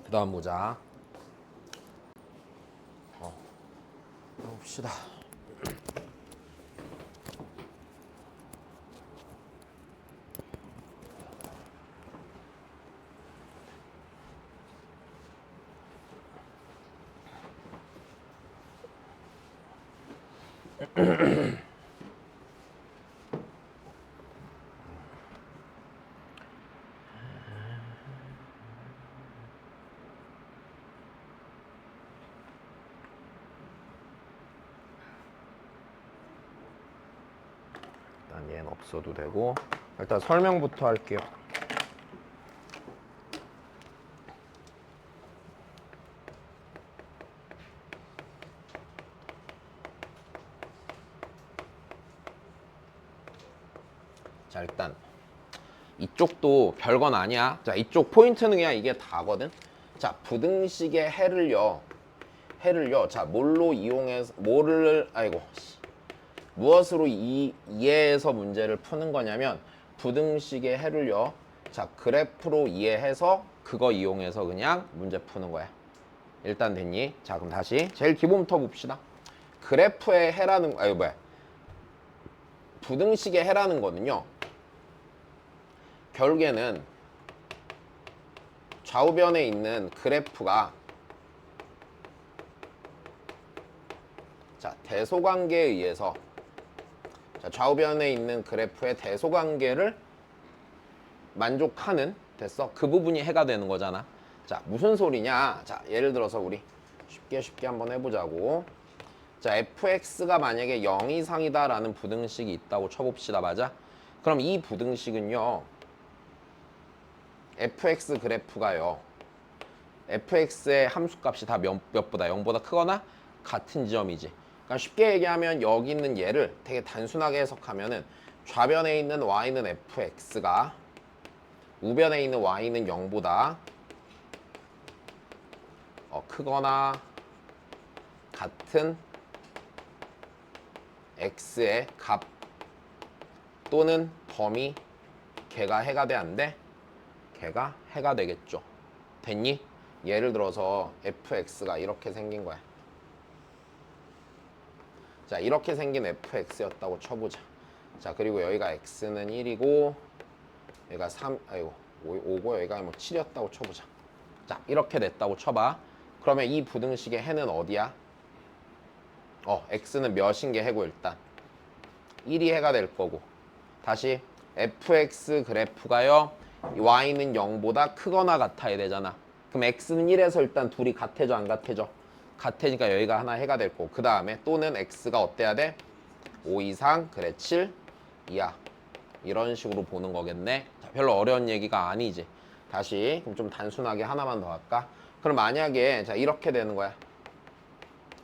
그 다음 보자. 봅시다. 일단 얘는 없어도 되고 일단 설명부터 할게요. 자, 일단 이쪽도 별건 아니야. 자, 이쪽 포인트는 그냥 이게 다거든. 자, 부등식의 해를요. 자, 뭘로 이용해서 무엇으로 이해해서 문제를 푸는 거냐면 부등식의 해를요. 자, 그래프로 이해해서 그거 이용해서 그냥 문제 푸는 거야. 일단 됐니? 자, 그럼 다시 제일 기본부터 봅시다. 그래프의 해라는 부등식의 해라는 거는요. 결국에는 좌우변에 있는 그래프가 자, 대소관계에 의해서 자, 좌우변에 있는 그래프의 대소관계를 만족하는 됐어? 그 부분이 해가 되는 거잖아. 자, 무슨 소리냐? 자, 예를 들어서 우리 쉽게 한번 해보자고. 자, fx가 만약에 0 이상이다 라는 부등식이 있다고 쳐봅시다. 맞아? 그럼 이 부등식은요. fx 그래프가요. fx의 함수값이 다 몇보다 0보다 크거나 같은 지점이지. 그러니까 쉽게 얘기하면 여기 있는 얘를 되게 단순하게 해석하면은 좌변에 있는 y는 fx가 우변에 있는 y는 0보다 크거나 같은 x의 값 또는 범위 걔가 해가 돼 안 돼? 걔가 해가 되겠죠. 됐니? 예를 들어서 fx가 이렇게 생긴 거야. 자, 이렇게 생긴 fx였다고 쳐보자. 자, 그리고 여기가 x는 1이고 여기가 5고 여기가 뭐 7이었다고 쳐보자. 자, 이렇게 됐다고 쳐봐. 그러면 이 부등식의 해는 어디야? x는 몇인 게 해고 일단 1이 해가 될 거고. 다시 fx 그래프가요. y는 0보다 크거나 같아야 되잖아. 그럼 x는 1에서 일단 둘이 같아져 안 같아져? 같으니까 여기가 하나 해가 될 거고. 그 다음에 또는 x가 어때야 돼? 5 이상 그래 7 이하 이런 식으로 보는 거겠네. 자, 별로 어려운 얘기가 아니지. 다시 그럼 좀 단순하게 하나만 더 할까? 그럼 만약에 자 이렇게 되는 거야.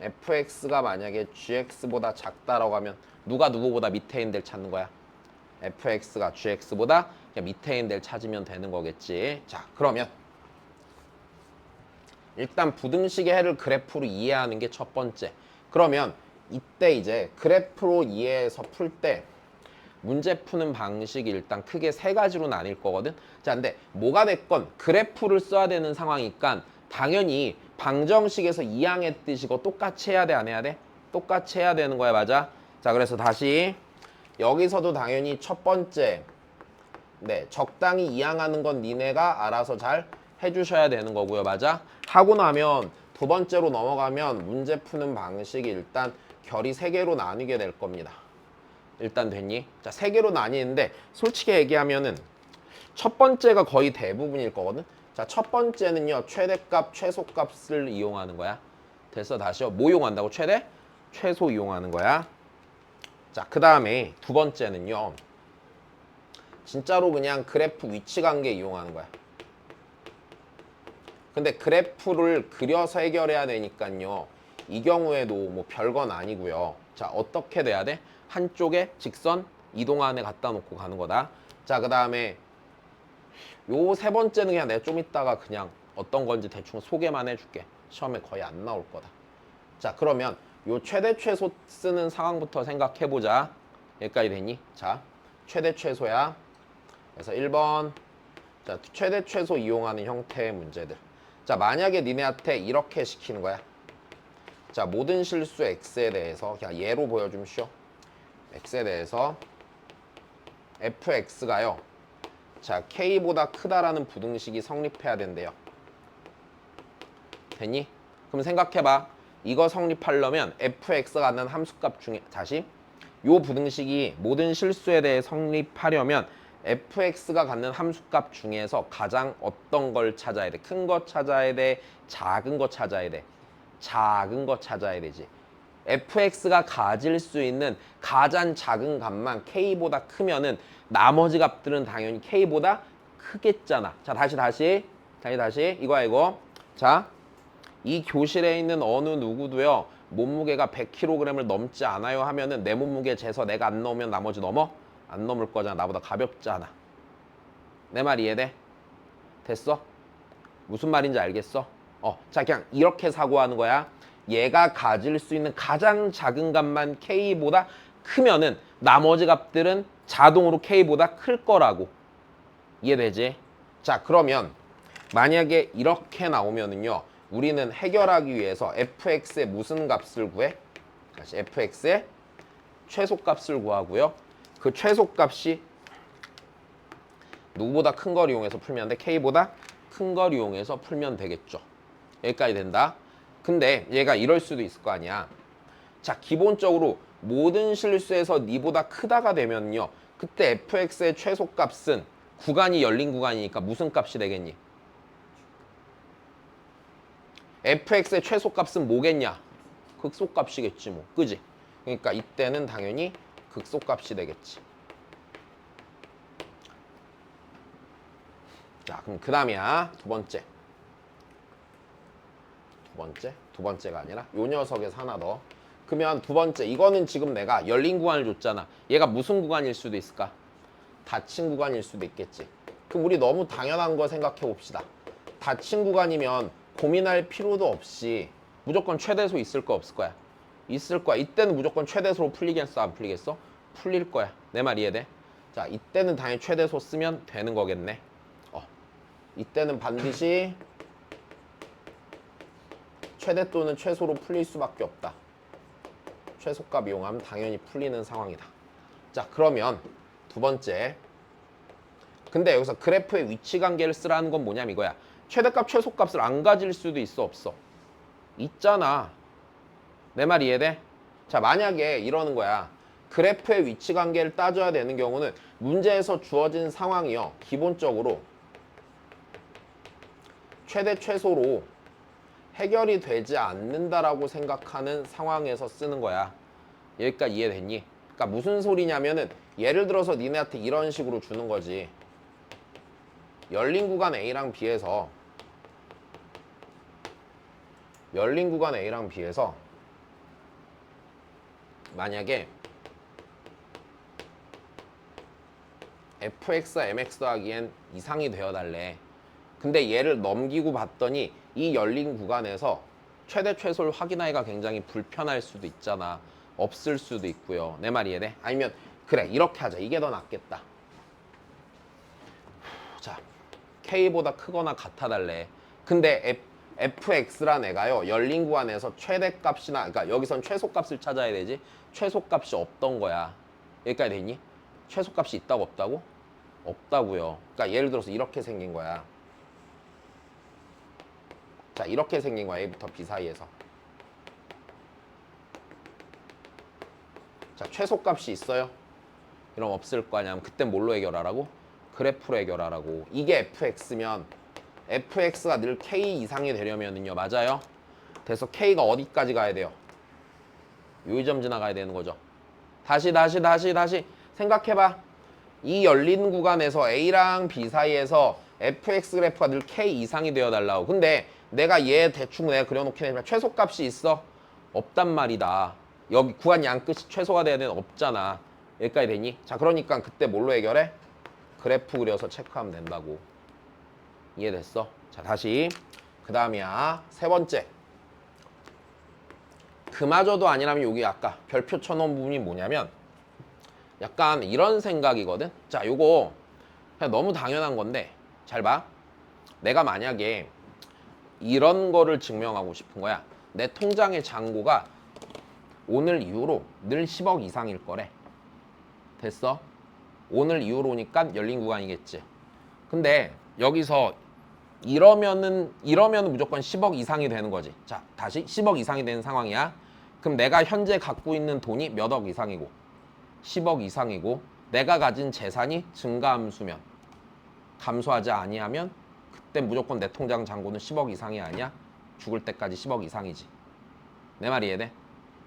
fx가 만약에 gx보다 작다라고 하면 누가 누구보다 밑에 있는 데를 찾는 거야? fx가 gx보다 밑에 있는 데를 찾으면 되는 거겠지. 자, 그러면 일단 부등식의 해를 그래프로 이해하는 게 첫 번째. 그러면 이때 이제 그래프로 이해해서 풀 때 문제 푸는 방식이 일단 크게 세 가지로 나뉠 거거든. 자, 근데 뭐가 됐건 그래프를 써야 되는 상황이니까 당연히 방정식에서 2항의 뜻이고 똑같이 해야 돼, 안 해야 돼? 똑같이 해야 되는 거야, 맞아? 자, 그래서 다시 여기서도 당연히 첫 번째 적당히 이항하는 건 니네가 알아서 잘 해주셔야 되는 거고요, 맞아? 하고 나면 두 번째로 넘어가면 문제 푸는 방식이 일단 결이 3개로 나뉘게 될 겁니다. 일단 됐니? 자, 3개로 나뉘는데 솔직히 얘기하면은 첫 번째가 거의 대부분일 거거든. 자, 첫 번째는요. 최대값, 최소값을 이용하는 거야. 됐어, 다시요. 뭐 이용한다고? 최대? 최소 이용하는 거야. 자, 그 다음에 두 번째는요. 진짜로 그냥 그래프 위치 관계 이용하는 거야. 근데 그래프를 그려서 해결해야 되니까요. 이 경우에도 뭐 별건 아니고요. 자, 어떻게 돼야 돼? 한쪽에 직선 이동안에 갖다 놓고 가는 거다. 자, 그 다음에 요 세 번째는 그냥 내가 좀 이따가 그냥 어떤 건지 대충 소개만 해줄게. 시험에 거의 안 나올 거다. 자, 그러면 요 최대 최소 쓰는 상황부터 생각해보자. 여기까지 됐니? 자, 최대 최소야. 그래서 1번 자, 최대 최소 이용하는 형태의 문제들. 자, 만약에 니네한테 이렇게 시키는 거야. 자, 모든 실수 x에 대해서 그냥 예로 보여주면 쉬워. x에 대해서 fx가요. 자, k보다 크다라는 부등식이 성립해야 된대요. 됐니? 그럼 생각해봐. 이거 성립하려면 fx가 갖는 함수값 중에 다시 요 부등식이 모든 실수에 대해 성립하려면 fx가 갖는 함수값 중에서 가장 어떤 걸 찾아야 돼? 큰 거 찾아야 돼? 작은 거 찾아야 돼? 작은 거 찾아야 되지. fx가 가질 수 있는 가장 작은 값만 k보다 크면은 나머지 값들은 당연히 k보다 크겠잖아. 자, 다시 이거야 이거. 자, 이 교실에 있는 어느 누구도요 몸무게가 100kg을 넘지 않아요 하면은 내 몸무게 재서 내가 안 넘으면 나머지 넘어? 안 넘을 거잖아. 나보다 가볍잖아. 내 말 이해돼? 됐어? 무슨 말인지 알겠어? 자, 그냥 이렇게 사고하는 거야. 얘가 가질 수 있는 가장 작은 값만 k보다 크면은 나머지 값들은 자동으로 k보다 클 거라고. 이해되지? 자, 그러면 만약에 이렇게 나오면은요 우리는 해결하기 위해서 fx의 무슨 값을 구해? 다시 fx의 최소값을 구하고요. 그 최소값이 누구보다 큰 걸 이용해서 풀면 돼? k보다 큰 걸 이용해서 풀면 되겠죠. 여기까지 된다. 근데 얘가 이럴 수도 있을 거 아니야. 자, 기본적으로 모든 실수에서 니보다 크다가 되면요 그때 fx의 최소값은 구간이 열린 구간이니까 무슨 값이 되겠니? fx의 최소값은 뭐겠냐? 극소값이겠지 뭐. 그지? 그러니까 이때는 당연히 극소값이 되겠지. 자, 그럼 그 다음이야. 두 번째가 아니라 요 녀석에서 하나 더. 그러면 두 번째, 이거는 지금 내가 열린 구간을 줬잖아. 얘가 무슨 구간일 수도 있을까? 닫힌 구간일 수도 있겠지. 그럼 우리 너무 당연한 거 생각해 봅시다. 닫힌 구간이면 고민할 필요도 없이 무조건 최대소 있을 거 없을 거야? 있을 거야. 이때는 무조건 최대소로 풀리겠어? 안 풀리겠어? 풀릴 거야. 내 말 이해돼? 자, 이때는 당연히 최대소 쓰면 되는 거겠네. 이때는 반드시 최대 또는 최소로 풀릴 수밖에 없다. 최소값 이용하면 당연히 풀리는 상황이다. 자, 그러면 두 번째. 근데 여기서 그래프의 위치 관계를 쓰라는 건 뭐냐면 이거야. 최대값, 최소값을 안 가질 수도 있어, 없어? 있잖아. 내 말 이해돼? 자, 만약에 이러는 거야. 그래프의 위치 관계를 따져야 되는 경우는 문제에서 주어진 상황이요. 기본적으로 최대, 최소로 해결이 되지 않는다라고 생각하는 상황에서 쓰는 거야. 여기까지 이해됐니? 그러니까 무슨 소리냐면은 예를 들어서 니네한테 이런 식으로 주는 거지. 열린 구간 A랑 B에서 만약에 fx와 mx 더하기엔 이상이 되어달래. 근데 얘를 넘기고 봤더니 이 열린 구간에서 최대 최소를 확인하기가 굉장히 불편할 수도 있잖아. 없을 수도 있고요. 내 말 이해돼? 아니면 그래 이렇게 하자. 이게 더 낫겠다. 자, k보다 크거나 같아달래. 근데 fx란 애가요 열린 구간에서 최대값이나 그러니까 여기선 최소값을 찾아야 되지. 최소값이 없던 거야. 여기까지 되니? 최소값이 있다고 없다고? 없다고요. 그러니까 예를 들어서 이렇게 생긴 거야. 자, 이렇게 생긴 거야. A부터 B 사이에서. 자, 최소값이 있어요? 그럼 없을 거 아니야. 그땐 뭘로 해결하라고? 그래프로 해결하라고. 이게 fx면 fx가 늘 k 이상이 되려면은요. 맞아요? 그래서 k가 어디까지 가야 돼요? 요 점 지나가야 되는 거죠. 다시 생각해봐. 이 열린 구간에서 A랑 B 사이에서 fx 그래프가 늘 k 이상이 되어달라고. 근데 내가 얘 대충 내가 그려놓긴 했지만 최소값이 있어? 없단 말이다. 여기 구간 양 끝이 최소가 돼야 되는 없잖아. 여기까지 되니? 자, 그러니까 그때 뭘로 해결해? 그래프 그려서 체크하면 된다고. 이해됐어? 자, 다시 그 다음이야. 세 번째. 그마저도 아니라면 여기 아까 별표 쳐놓은 부분이 뭐냐면 약간 이런 생각이거든. 자, 요거 그냥 너무 당연한 건데 잘 봐. 내가 만약에 이런 거를 증명하고 싶은 거야. 내 통장의 잔고가 오늘 이후로 늘 10억 이상일 거래. 됐어? 오늘 이후로니까 열린 구간이겠지. 근데 여기서 이러면은 무조건 10억 이상이 되는 거지. 자, 다시 10억 이상이 되는 상황이야. 그럼 내가 현재 갖고 있는 돈이 몇 억 이상이고 10억 이상이고 내가 가진 재산이 증가함수면 감소하지 아니하면 그때 무조건 내 통장 잔고는 10억 이상이 아니야. 죽을 때까지 10억 이상이지. 내 말이 이해돼?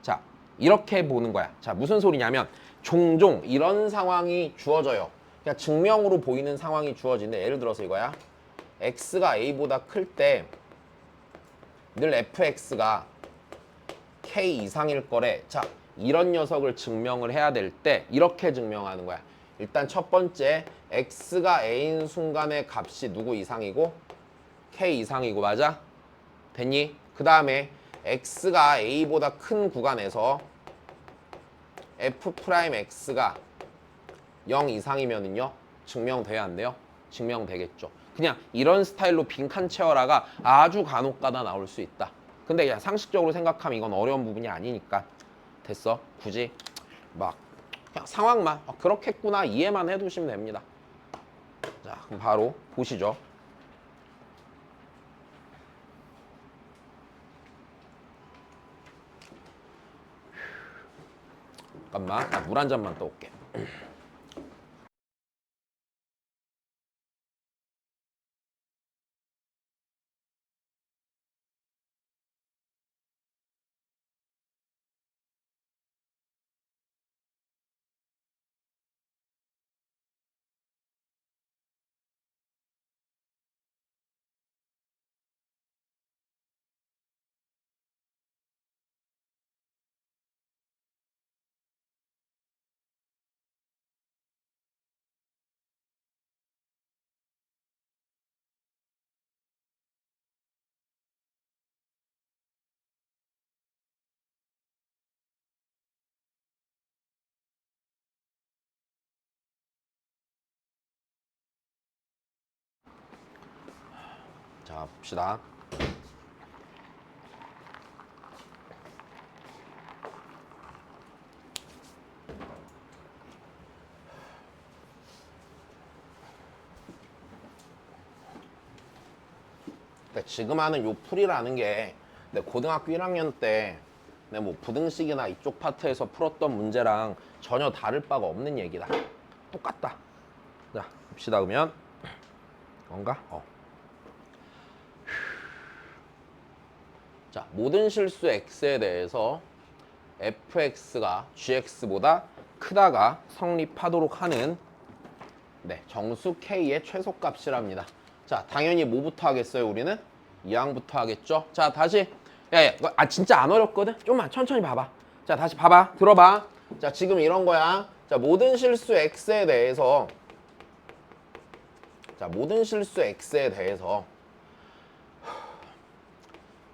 자, 이렇게 보는 거야. 자, 무슨 소리냐면 종종 이런 상황이 주어져요. 그냥 증명으로 보이는 상황이 주어지는데 예를 들어서 이거야. x가 a보다 클 때 늘 fx가 k 이상일 거래. 자, 이런 녀석을 증명을 해야 될 때 이렇게 증명하는 거야. 일단 첫 번째 x가 a인 순간의 값이 누구 이상이고 k 이상이고 맞아? 됐니? 그 다음에 x가 a보다 큰 구간에서 f'x가 0 이상이면은요 증명돼야 안 돼요? 증명되겠죠. 그냥 이런 스타일로 빈칸 채워라가 아주 간혹가다 나올 수 있다. 근데 그냥 상식적으로 생각하면 이건 어려운 부분이 아니니까 됐어. 굳이 막 그냥 상황만 그렇겠구나 이해만 해두시면 됩니다. 자, 그럼 바로 보시죠. 잠깐만, 나 물 한 잔만 떠올게. 자, 봅시다. 그러니까 지금 하는 요 풀이라는 게 내 고등학교 1학년 때 내 뭐 부등식이나 이쪽 파트에서 풀었던 문제랑 전혀 다를 바가 없는 얘기다. 똑같다. 자, 봅시다. 그러면 뭔가? 자, 모든 실수 x에 대해서 fx가 gx보다 크다가 성립하도록 하는 정수 k의 최소값이랍니다. 자, 당연히 뭐부터 하겠어요? 우리는 이항부터 하겠죠. 자, 다시 진짜 안 어렵거든? 좀만 천천히 봐봐. 자, 다시 봐봐. 들어봐. 자, 지금 이런 거야. 자, 모든 실수 x에 대해서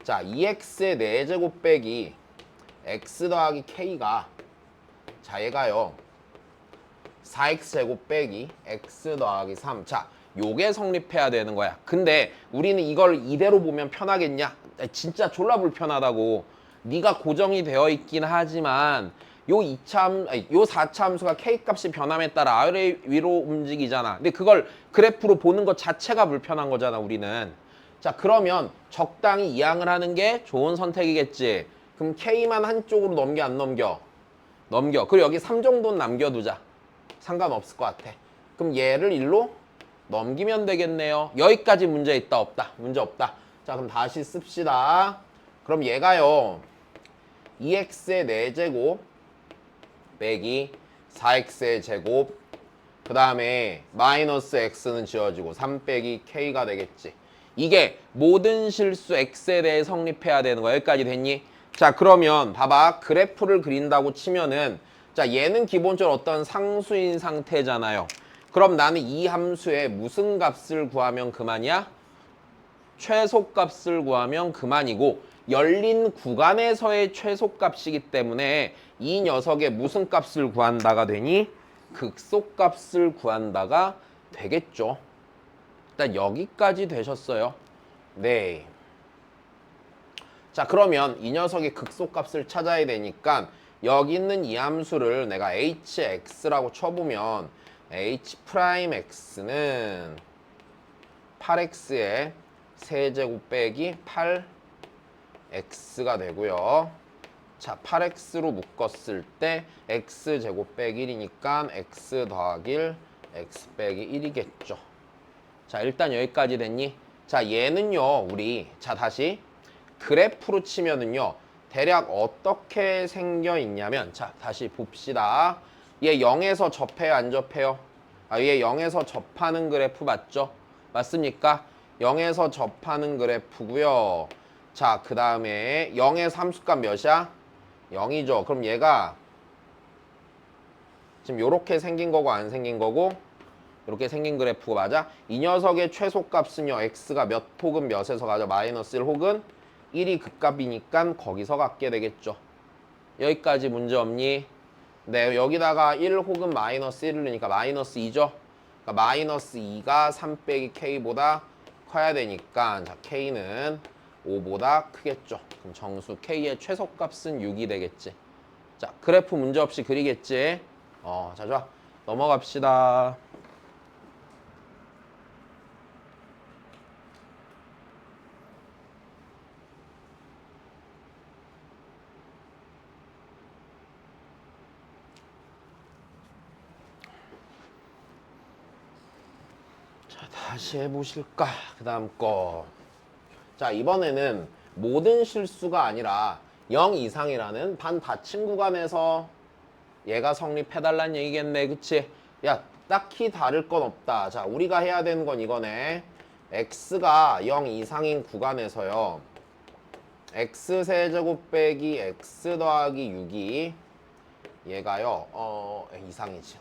자, 2x의 4제곱 빼기 x 더하기 k가 자, 얘가요 4x제곱 빼기 x 더하기 3. 자, 요게 성립해야 되는 거야. 근데 우리는 이걸 이대로 보면 편하겠냐? 진짜 졸라 불편하다고. 네가 고정이 되어 있긴 하지만 요 4차 함수가 k 값이 변함에 따라 아래 위로 움직이잖아. 근데 그걸 그래프로 보는 것 자체가 불편한 거잖아, 우리는. 자, 그러면 적당히 이항을 하는 게 좋은 선택이겠지. 그럼 k만 한쪽으로 넘겨 안 넘겨? 넘겨. 그리고 여기 3 정도는 남겨두자. 상관없을 것 같아. 그럼 얘를 1로 넘기면 되겠네요. 여기까지 문제 있다 없다? 문제 없다. 자, 그럼 다시 씁시다. 그럼 얘가요 2x의 4제곱 빼기 4x의 제곱 그 다음에 마이너스 x는 지워지고 3 빼기 k가 되겠지. 이게 모든 실수 x에 대해 성립해야 되는 거야. 여기까지 됐니? 자, 그러면 봐봐. 그래프를 그린다고 치면은 자, 얘는 기본적으로 어떤 상수인 상태잖아요. 그럼 나는 이 함수의 무슨 값을 구하면 그만이야? 최소값을 구하면 그만이고 열린 구간에서의 최소값이기 때문에 이 녀석의 무슨 값을 구한다가 되니? 극소값을 구한다가 되겠죠. 일단 여기까지 되셨어요. 네. 자, 그러면 이 녀석의 극소값을 찾아야 되니까 여기 있는 이 함수를 내가 hx라고 쳐보면 h'x는 8x의 세제곱 빼기 8x가 되고요. 자, 8x로 묶었을 때 x제곱 빼기 1이니까 x 더하기 1, x 빼기 1이겠죠. 자, 일단 여기까지 됐니? 자, 얘는요, 우리 자 다시 그래프로 치면은요, 대략 어떻게 생겨 있냐면, 자, 다시 봅시다. 얘 0에서 접해요, 안 접해요? 얘 0에서 접하는 그래프 맞죠? 맞습니까? 0에서 접하는 그래프고요. 자, 그 다음에 0에서 함수값 몇이야? 0이죠. 그럼 얘가 지금 요렇게 생긴 거고 안 생긴 거고 이렇게 생긴 그래프가 맞아? 이 녀석의 최소값은요, x가 몇 혹은 몇에서 가죠? 마이너스 1 혹은 1이 극값이니까 거기서 갖게 되겠죠. 여기까지 문제 없니? 네, 여기다가 1 혹은 마이너스 1을 넣으니까 마이너스 2죠? 그러니까 마이너스 2가 3 빼기 k보다 커야 되니까 자, k는 5보다 크겠죠. 그럼 정수 k의 최소값은 6이 되겠지. 자, 그래프 문제 없이 그리겠지? 자, 좋아. 넘어갑시다. 다시 해보실까? 그 다음 거. 자, 이번에는 모든 실수가 아니라 0 이상이라는 반닫힌 구간에서 얘가 성립해달란 얘기겠네. 그치? 야, 딱히 다를 건 없다. 자, 우리가 해야 되는 건 이거네. x가 0 이상인 구간에서요, x세제곱 빼기 x 더하기 6이 얘가요, 이상이지.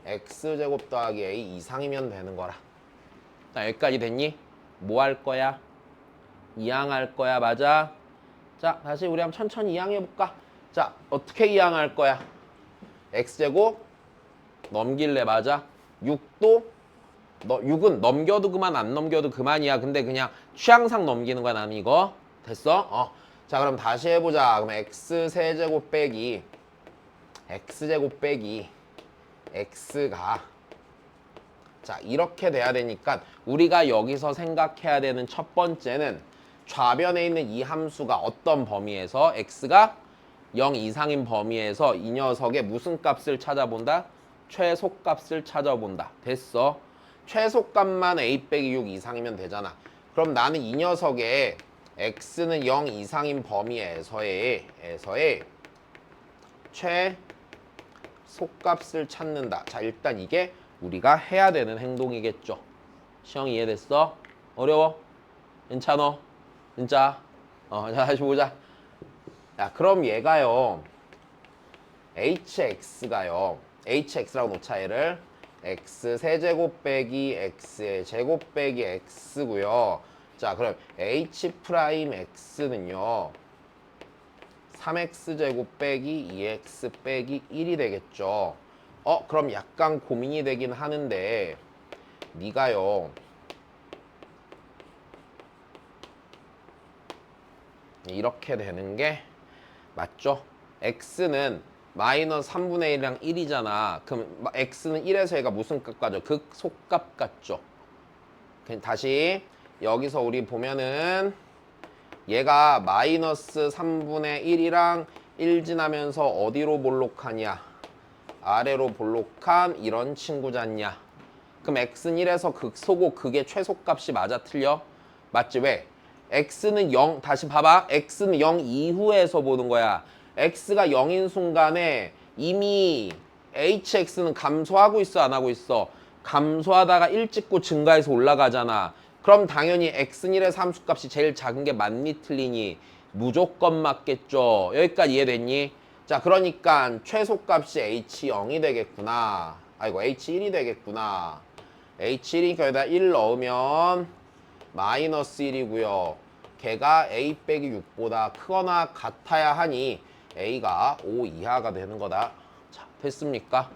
x제곱 더하기 a 이상이면 되는 거라. 자, 여기까지 됐니? 뭐 할 거야? 이항할 거야, 맞아? 자, 다시 우리 한번 천천히 이항해볼까? 자, 어떻게 이항할 거야? x제곱 넘길래, 맞아? 6도 6은 넘겨도 그만 안 넘겨도 그만이야. 근데 그냥 취향상 넘기는 거야, 나는 이거. 됐어? 자, 그럼 다시 해보자. 그럼 x세제곱 빼기 x제곱 빼기 x가, 자, 이렇게 돼야 되니까 우리가 여기서 생각해야 되는 첫 번째는 좌변에 있는 이 함수가 어떤 범위에서, x가 0 이상인 범위에서 이 녀석의 무슨 값을 찾아본다? 최소값을 찾아본다. 됐어? 최소값만 a 빼기 6 이상이면 되잖아. 그럼 나는 이 녀석의 x는 0 이상인 범위에서의 최소값을 찾는다. 자, 일단 이게 우리가 해야 되는 행동이겠죠. 시영 이해됐어? 어려워? 괜찮어? 진짜? 자, 다시 보자. 야, 그럼 얘가요, hx라고 놓자. 얘를 x세제곱 빼기 x의 제곱 빼기 x고요. 자, 그럼 h'x는요 3x제곱 빼기 2x 빼기 1이 되겠죠. 그럼 약간 고민이 되긴 하는데, 네가요 이렇게 되는 게 맞죠? x는 마이너스 3분의 1이랑 1이잖아. 그럼 x는 1에서 얘가 무슨 값 가죠? 극소값 같죠? 다시 여기서 우리 보면은 얘가 마이너스 3분의 1이랑 1 지나면서 어디로 볼록하냐? 아래로 볼록한 이런 친구잖냐? 그럼 x는 1에서 극소고 그게 최소값이 맞아, 틀려? 맞지? 왜? x는 0, 다시 봐봐. x는 0 이후에서 보는 거야. x가 0인 순간에 이미 hx는 감소하고 있어, 안 하고 있어? 감소하다가 1 찍고 증가해서 올라가잖아. 그럼 당연히 x는 1에서 함수값이 제일 작은 게 맞니, 틀리니? 무조건 맞겠죠. 여기까지 이해됐니? 자, 그러니까 최소값이 h0이 되겠구나. 아이고, h1이 되겠구나. h1이니까 여기다 1 넣으면 마이너스 1이고요. 걔가 a 빼기 6보다 크거나 같아야 하니 a가 5 이하가 되는 거다. 자, 됐습니까?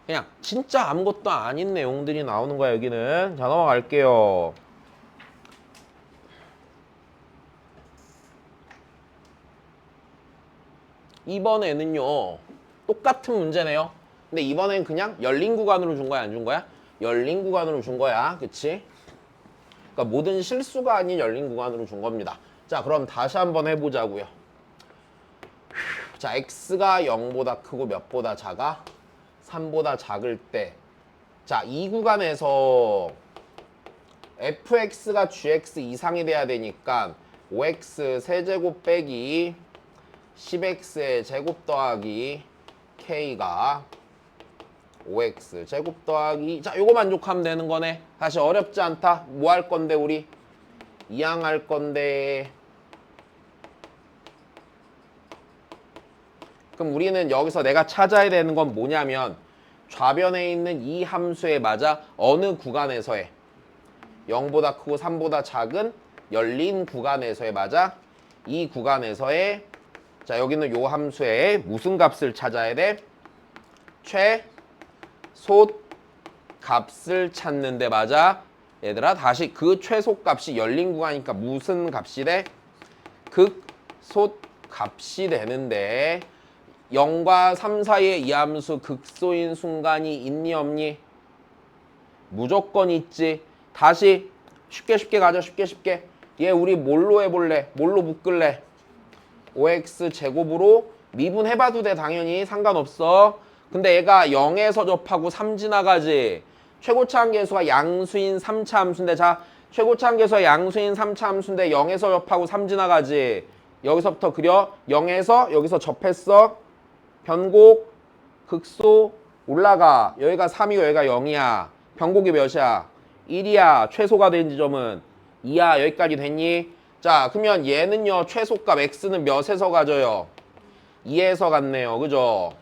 그냥 진짜 아무것도 아닌 내용들이 나오는 거야, 여기는. 자, 넘어갈게요. 이번에는요 똑같은 문제네요. 근데 이번엔 그냥 열린 구간으로 준 거야, 안 준 거야? 열린 구간으로 준 거야, 그치? 그러니까 모든 실수가 아닌 열린 구간으로 준 겁니다. 자, 그럼 다시 한번 해보자고요. 자, x가 0보다 크고 몇보다 작아? 3보다 작을 때, 자, 이 구간에서 fx가 gx 이상이 돼야 되니까 5x 세제곱 빼기 10x의 제곱 더하기 k가 5x 제곱 더하기, 자, 요거 만족하면 되는 거네. 다시 어렵지 않다. 뭐 할 건데 우리? 이항할 건데. 그럼 우리는 여기서 내가 찾아야 되는 건 뭐냐면 좌변에 있는 이 함수에 맞아 어느 구간에서의 0보다 크고 3보다 작은 열린 구간에서의 맞아 이 구간에서의, 자, 여기는 요 함수의 무슨 값을 찾아야 돼? 최소 값을 찾는데 맞아. 얘들아, 다시 그 최소 값이 열린 구간이니까 무슨 값이 돼? 극소 값이 되는데 0과 3 사이에 이 함수 극소인 순간이 있니 없니? 무조건 있지. 다시 쉽게 가자. 쉽게. 얘 우리 뭘로 해볼래? 뭘로 묶을래? 5x 제곱으로 미분해봐도 돼. 당연히 상관없어. 근데 얘가 0에서 접하고 3 지나가지. 최고차 함계수가 양수인 3차 함수인데, 자, 최고차 함계수가 양수인 3차 함수인데 0에서 접하고 3 지나가지. 여기서부터 그려. 0에서 여기서 접했어. 변곡 극소 올라가. 여기가 3이고 여기가 0이야. 변곡이 몇이야? 1이야. 최소가 된 지점은 2야. 여기까지 됐니? 자, 그러면 얘는요 최소값 x는 몇에서 가져요? 2에서 갔네요. 그죠?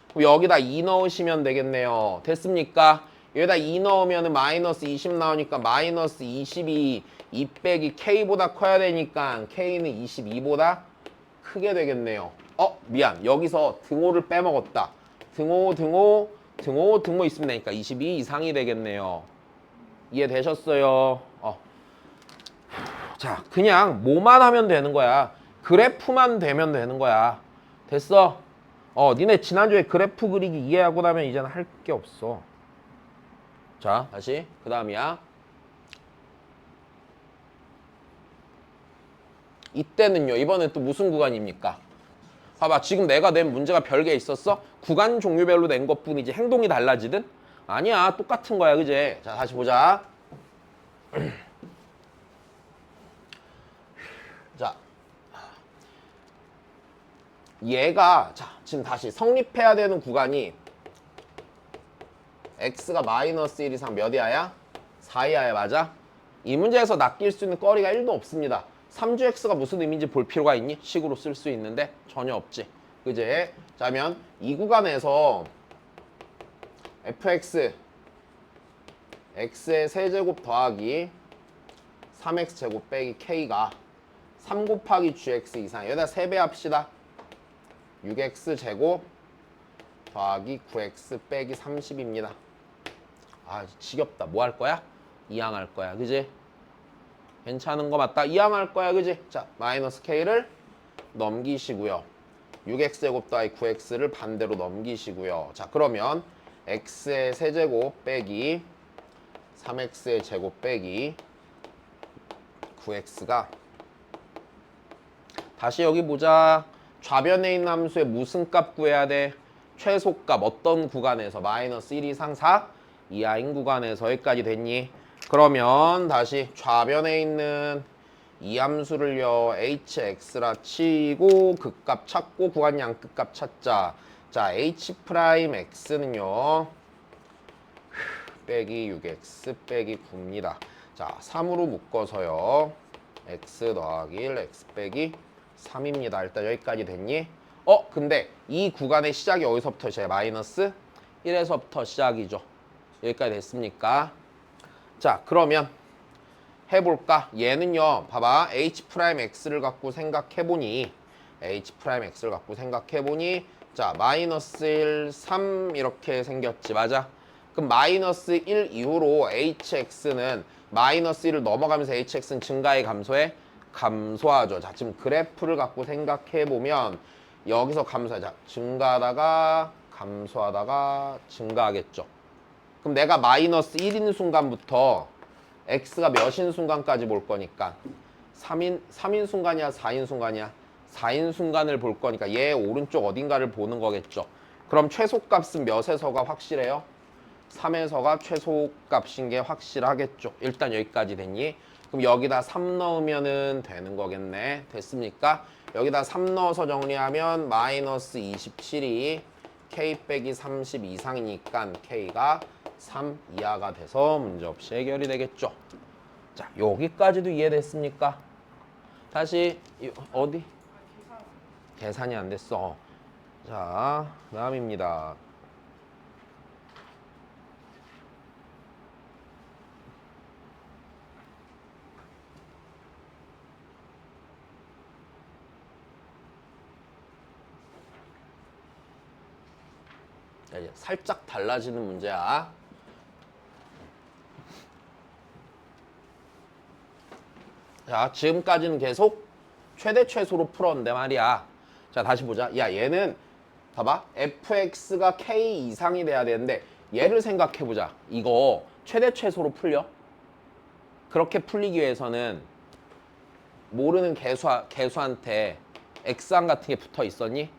그럼 여기다 2 넣으시면 되겠네요. 됐습니까? 여기다 2 넣으면 마이너스 20 나오니까 마이너스 22, 2 빼기 k보다 커야 되니까 k는 22보다 크게 되겠네요. 미안. 여기서 등호를 빼먹었다. 등호 있으면 되니까 22 이상이 되겠네요. 이해되셨어요? 자, 그냥 뭐만 하면 되는 거야. 그래프만 되면 되는 거야. 됐어? 니네 지난주에 그래프 그리기 이해하고 나면 이제는 할 게 없어. 자, 다시 그 다음이야. 이때는요, 이번엔 또 무슨 구간입니까? 봐봐, 지금 내가 낸 문제가 별개 있었어? 구간 종류별로 낸 것뿐이지 행동이 달라지든? 아니야, 똑같은 거야, 그제? 자, 다시 보자. 자, 얘가, 자, 지금 다시 성립해야 되는 구간이 x가 마이너스 1 이상 몇 이하야? 4 이하야, 맞아? 이 문제에서 낚일 수 있는 거리가 1도 없습니다. 3주x가 무슨 의미인지 볼 필요가 있니? 식으로 쓸 수 있는데 전혀 없지. 그지? 자면 이 구간에서 fx x의 세제곱 더하기 3x제곱 빼기 k가 3 곱하기 gx 이상, 여기다 3배 합시다. 6x제곱 더하기 9x 빼기 30입니다. 아, 지겹다. 뭐 할 거야? 이항할 거야. 그지? 괜찮은 거 맞다. 이항할 거야. 그지? 자, 마이너스 k를 넘기시고요. 6x제곱 더하기 9x를 반대로 넘기시고요. 자, 그러면 x의 세제곱 빼기 3x의 제곱 빼기 9x가, 다시 여기 보자. 좌변에 있는 함수의 무슨 값 구해야 돼? 최소값. 어떤 구간에서? 마이너스 1 이상 4 이하인 구간에서. 여기까지 됐니? 그러면 다시 좌변에 있는 이 함수를요 hx라 치고 극값 찾고 구간 양끝값 찾자. 자, h'x는요 빼기 6x 빼기 9입니다. 자, 3으로 묶어서요 x 더하기 1 x 빼기 3입니다. 일단 여기까지 됐니? 근데 이 구간의 시작이 어디서부터 시작해? 마이너스 1에서부터 시작이죠. 여기까지 됐습니까? 자, 그러면 해볼까? 얘는요, 봐봐. h'x를 갖고 생각해보니, 자, 마이너스 1, 3 이렇게 생겼지, 맞아? 그럼 마이너스 1 이후로 hx는 마이너스 1을 넘어가면서 hx는 증가해, 감소해? 감소하죠. 자, 지금 그래프를 갖고 생각해보면 여기서 감소하자. 증가하다가 감소하다가 증가하겠죠. 그럼 내가 마이너스 1인 순간부터 x가 몇인 순간까지 볼 거니까 3인 순간이야 4인 순간이야 4인 순간을 볼 거니까 얘 오른쪽 어딘가를 보는 거겠죠. 그럼 최소값은 몇에서가 확실해요? 3에서가 최소값인 게 확실하겠죠. 일단 여기까지 됐니? 그럼 여기다 3 넣으면 되는 거겠네. 됐습니까? 여기다 3 넣어서 정리하면 마이너스 27이 k 빼기 30 이상이니까 k가 3 이하가 돼서 문제없이 해결이 되겠죠. 자, 여기까지도 이해됐습니까? 다시 어디? 계산이 안 됐어. 자, 다음입니다. 자, 이제 살짝 달라지는 문제야. 자, 지금까지는 계속 최대 최소로 풀었는데 말이야. 자, 다시 보자. 야, 얘는 봐봐. fx가 k 이상이 돼야 되는데 얘를 생각해 보자. 이거 최대 최소로 풀려? 그렇게 풀리기 위해서는 모르는 개수한테 x항 같은 게 붙어 있었니?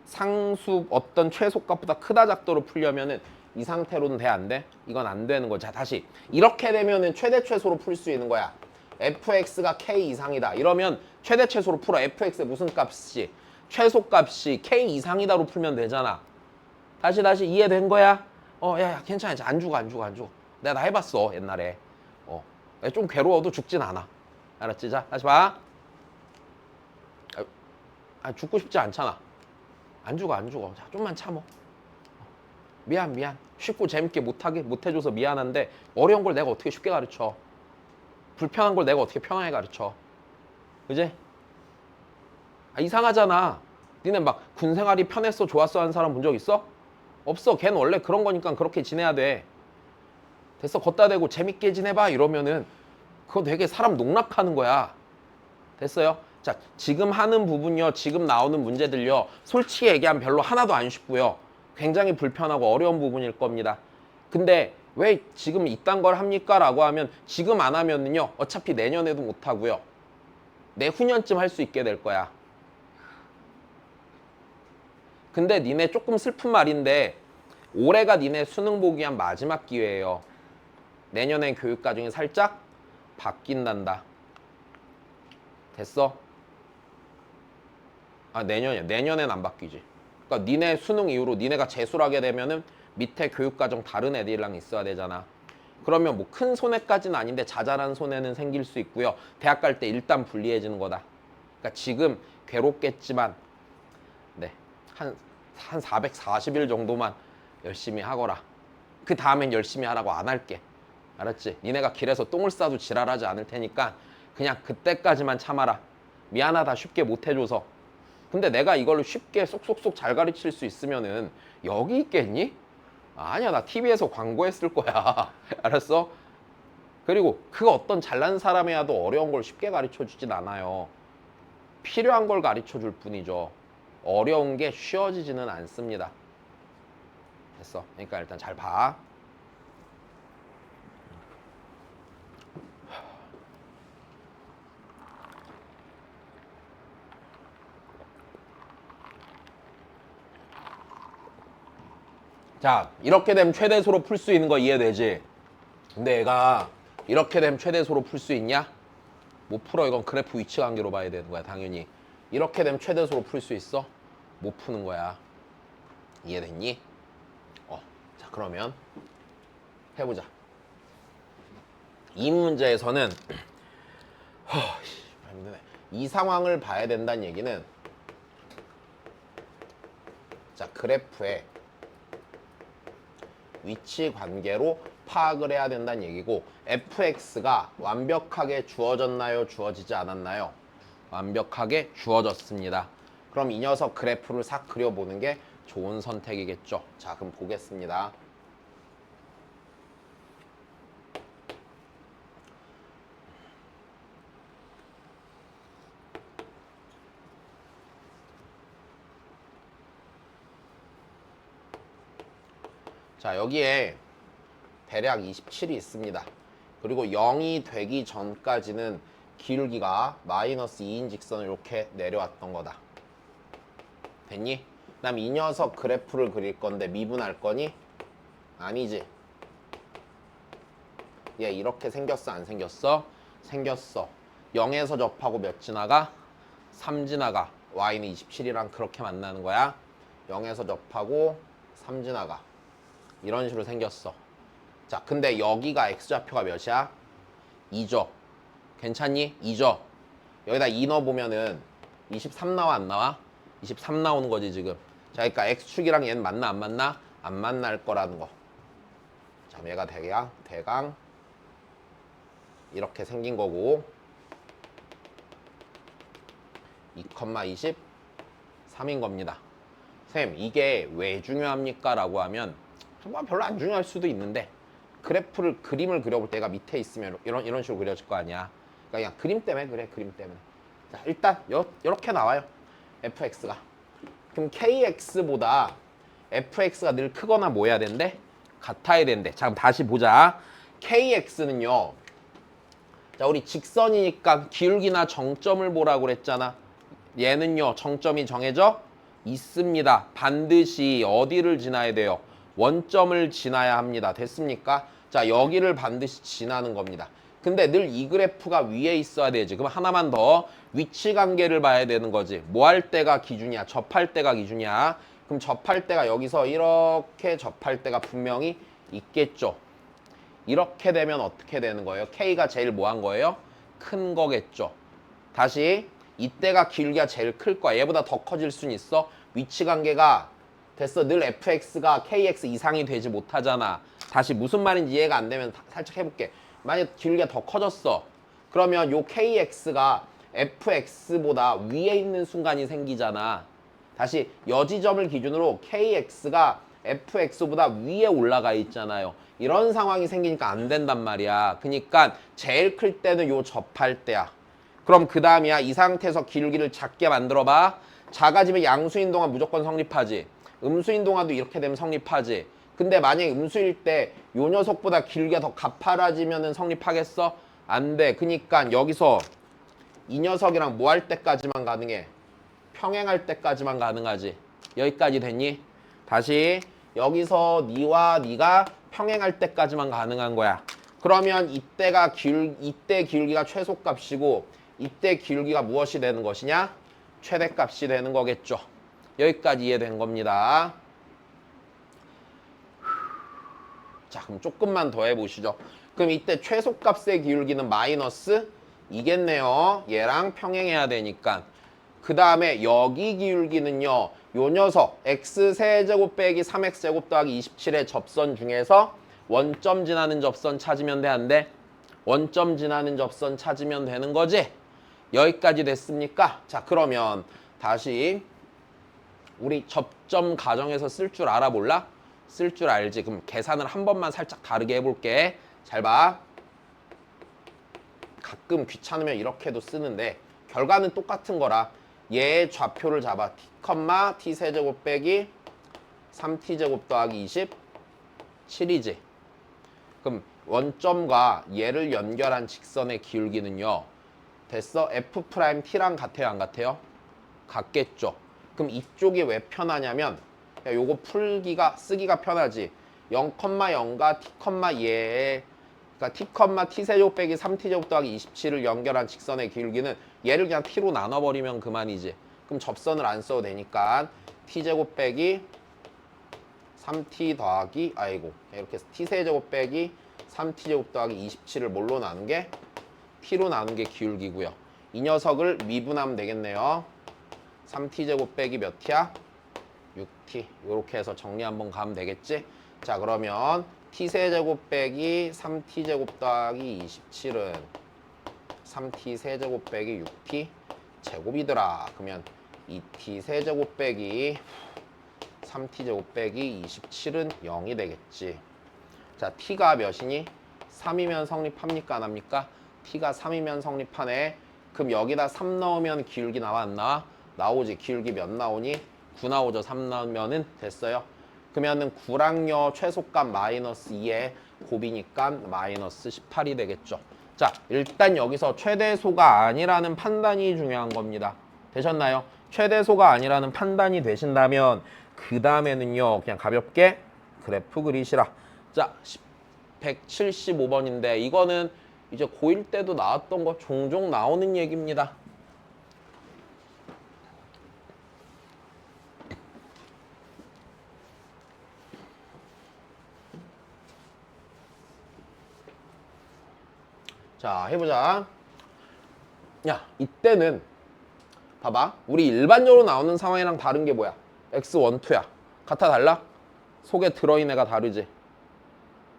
상수 어떤 최소값보다 크다 작도로 풀려면은 이 상태로는 돼 안 돼? 이건 안 되는 거지. 자, 다시 이렇게 되면은 최대 최소로 풀 수 있는 거야. fx가 k 이상이다. 이러면 최대 최소로 풀어. fx의 무슨 값이? 최소값이 k 이상이다로 풀면 되잖아. 다시 이해된 거야? 야, 괜찮아. 안 죽어. 내가 다 해봤어 옛날에. 좀 괴로워도 죽진 않아. 알았지? 자, 다시 봐. 죽고 싶지 않잖아. 안 죽어. 자, 좀만 참어. 미안. 쉽고 재밌게 못해줘서 미안한데 어려운 걸 내가 어떻게 쉽게 가르쳐? 불편한 걸 내가 어떻게 편하게 가르쳐? 그지? 이상하잖아. 니네 막 군생활이 편했어, 좋았어 하는 사람 본 적 있어? 없어. 걔는 원래 그런 거니까 그렇게 지내야 돼. 됐어. 걷다 대고 재밌게 지내봐 이러면은 그거 되게 사람 농락하는 거야. 됐어요? 자, 지금 하는 부분요, 지금 나오는 문제들요, 솔직히 얘기하면 별로 하나도 안 쉽고요. 굉장히 불편하고 어려운 부분일 겁니다. 근데 왜 지금 이딴 걸 합니까? 라고 하면 지금 안 하면은요, 어차피 내년에도 못 하고요. 내후년쯤 할 수 있게 될 거야. 근데 니네 조금 슬픈 말인데 올해가 니네 수능 보기 위한 마지막 기회예요. 내년에 교육과정이 살짝 바뀐단다. 됐어? 내년이야. 내년엔 안 바뀌지. 그러니까 니네 수능 이후로 니네가 재수를 하게 되면은 밑에 교육과정 다른 애들이랑 있어야 되잖아. 그러면 뭐 큰 손해까지는 아닌데 자잘한 손해는 생길 수 있고요. 대학 갈 때 일단 불리해지는 거다. 그러니까 지금 괴롭겠지만 네, 한 440일 정도만 열심히 하거라. 그 다음엔 열심히 하라고 안 할게. 알았지? 니네가 길에서 똥을 싸도 지랄하지 않을 테니까 그냥 그때까지만 참아라. 미안하다 쉽게 못 해줘서. 근데 내가 이걸로 쉽게 쏙쏙쏙 잘 가르칠 수 있으면은 여기 있겠니? 아니야, 나 TV에서 광고했을 거야. 알았어? 그리고 그 어떤 잘난 사람이라도 어려운 걸 쉽게 가르쳐 주진 않아요. 필요한 걸 가르쳐 줄 뿐이죠. 어려운 게 쉬워지지는 않습니다. 됐어. 그러니까 일단 잘 봐. 자, 이렇게 되면 최대수로 풀 수 있는 거 이해되지? 근데 얘가 이렇게 되면 최대수로 풀 수 있냐? 못 풀어. 이건 그래프 위치 관계로 봐야 되는 거야, 당연히. 이렇게 되면 최대수로 풀 수 있어? 못 푸는 거야. 이해됐니? 자, 그러면 해보자. 이 문제에서는 힘드네. 이 상황을 봐야 된다는 얘기는 자, 그래프에 위치 관계로 파악을 해야 된다는 얘기고 fx가 완벽하게 주어졌나요? 주어지지 않았나요? 완벽하게 주어졌습니다. 그럼 이 녀석 그래프를 싹 그려보는 게 좋은 선택이겠죠. 자, 그럼 보겠습니다. 자, 여기에 대략 27이 있습니다. 그리고 0이 되기 전까지는 기울기가 마이너스 2인 직선을 이렇게 내려왔던 거다. 됐니? 그다음 이 녀석 그래프를 그릴 건데 미분할 거니? 아니지. 얘 이렇게 생겼어, 안 생겼어? 생겼어. 0에서 접하고 몇 지나가? 3 지나가. y는 27이랑 그렇게 만나는 거야. 0에서 접하고 3 지나가. 이런 식으로 생겼어. 자, 근데 여기가 x좌표가 몇이야? 2죠. 괜찮니? 2죠. 여기다 2 넣어보면은 23 나와, 안 나와? 23 나오는 거지 지금. 자, 그러니까 x축이랑 얘는 만나, 안 만나? 안 만날 거라는 거. 자, 얘가 대강 이렇게 생긴 거고 2,23인 겁니다. 쌤, 이게 왜 중요합니까? 라고 하면 정말 별로 안 중요할 수도 있는데 그래프를 그림을 그려볼 때가 밑에 있으면 이런 식으로 그려질 거 아니야. 그러니까 그냥 그림 때문에 그래, 그림 때문에. 자, 일단 이렇게 나와요. fx가. 그럼 kx보다 fx가 늘 크거나 뭐 해야 된대? 같아야 된대. 자, 그럼 다시 보자. kx는요. 자, 우리 직선이니까 기울기나 정점을 보라고 그랬잖아. 얘는요, 정점이 정해져 있습니다. 반드시 어디를 지나야 돼요? 원점을 지나야 합니다. 됐습니까? 자, 여기를 반드시 지나는 겁니다. 근데 늘 이 그래프가 위에 있어야 되지. 그럼 하나만 더 위치 관계를 봐야 되는 거지. 뭐 할 때가 기준이야? 접할 때가 기준이야. 그럼 접할 때가 여기서 이렇게 접할 때가 분명히 있겠죠. 이렇게 되면 어떻게 되는 거예요? K가 제일 뭐 한 거예요? 큰 거겠죠. 다시 이때가 기울기가 제일 클 거야. 얘보다 더 커질 수는 있어. 위치 관계가 됐어. 늘 fx가 kx 이상이 되지 못하잖아. 다시 무슨 말인지 이해가 안 되면 살짝 해볼게. 만약 기울기가 더 커졌어. 그러면 요 kx가 fx보다 위에 있는 순간이 생기잖아. 다시 여지점을 기준으로 kx가 fx보다 위에 올라가 있잖아요. 이런 상황이 생기니까 안 된단 말이야. 그러니까 제일 클 때는 요 접할 때야. 그럼 그 다음이야. 이 상태에서 기울기를 작게 만들어봐. 작아지면 양수인 동안 무조건 성립하지. 음수인 동안도 이렇게 되면 성립하지. 근데 만약에 음수일 때 요 녀석보다 기울기가 더 가파라지면 성립하겠어? 안 돼. 그러니까 여기서 이 녀석이랑 뭐 할 때까지만 가능해? 평행할 때까지만 가능하지. 여기까지 됐니? 다시 여기서 니와 니가 평행할 때까지만 가능한 거야. 그러면 이때 기울기가 최소값이고 이때 기울기가 무엇이 되는 것이냐? 최대값이 되는 거겠죠. 여기까지 이해된 겁니다. 자, 그럼 조금만 더 해보시죠. 그럼 이때 최소값의 기울기는 마이너스 이겠네요. 얘랑 평행해야 되니까. 그 다음에 여기 기울기는요. 요 녀석 x세제곱 빼기 3x제곱 더하기 27의 접선 중에서 원점 지나는 접선 찾으면 돼, 안 돼? 원점 지나는 접선 찾으면 되는 거지? 여기까지 됐습니까? 자, 그러면 다시 우리 접점 가정에서 쓸 줄 알아 몰라? 쓸 줄 알지? 그럼 계산을 한 번만 살짝 다르게 해볼게. 잘 봐. 가끔 귀찮으면 이렇게도 쓰는데 결과는 똑같은 거라. 얘의 좌표를 잡아. t, t세제곱 빼기 3t제곱 더하기 27이지. 그럼 원점과 얘를 연결한 직선의 기울기는요. 됐어? f't랑 같아요, 안 같아요? 같겠죠. 그럼 이쪽이 왜 편하냐면 요거 쓰기가 편하지. 0,0과 t,얘의 그러니까 t세제곱 빼기 3t제곱 더하기 27을 연결한 직선의 기울기는 얘를 그냥 t로 나눠버리면 그만이지. 그럼 접선을 안 써도 되니까 t제곱 빼기 3t 더하기 이렇게 해서 t세제곱 빼기 3t제곱 더하기 27을 뭘로 나눈 게? t로 나눈 게 기울기고요. 이 녀석을 미분하면 되겠네요. 3t제곱 빼기 몇 t야? 6t. 이렇게 해서 정리 한번 가면 되겠지? 자, 그러면 t세제곱 빼기 3t제곱 더하기 27은 3t 세제곱 빼기 6t 제곱이더라. 그러면 2t 세제곱 빼기 3t제곱 빼기 27은 0이 되겠지. 자, t가 몇이니? 3이면 성립합니까? 안 합니까? t가 3이면 성립하네. 그럼 여기다 3 넣으면 기울기 나와, 안 나와? 나오지. 기울기 몇 나오니? 9 나오죠. 3 넣으면은 됐어요. 그러면은 구랑여 최소값 마이너스 2에 곱이니까 마이너스 18이 되겠죠. 자, 일단 여기서 최대소가 아니라는 판단이 중요한 겁니다. 되셨나요? 최대소가 아니라는 판단이 되신다면 그 다음에는요 그냥 가볍게 그래프 그리시라. 자, 175번인데 이거는 이제 고1 때도 나왔던 거 종종 나오는 얘기입니다. 자, 해보자. 야, 이때는 봐봐. 우리 일반적으로 나오는 상황이랑 다른 게 뭐야? x1, 2야. 같아 달라? 속에 들어있는 애가 다르지.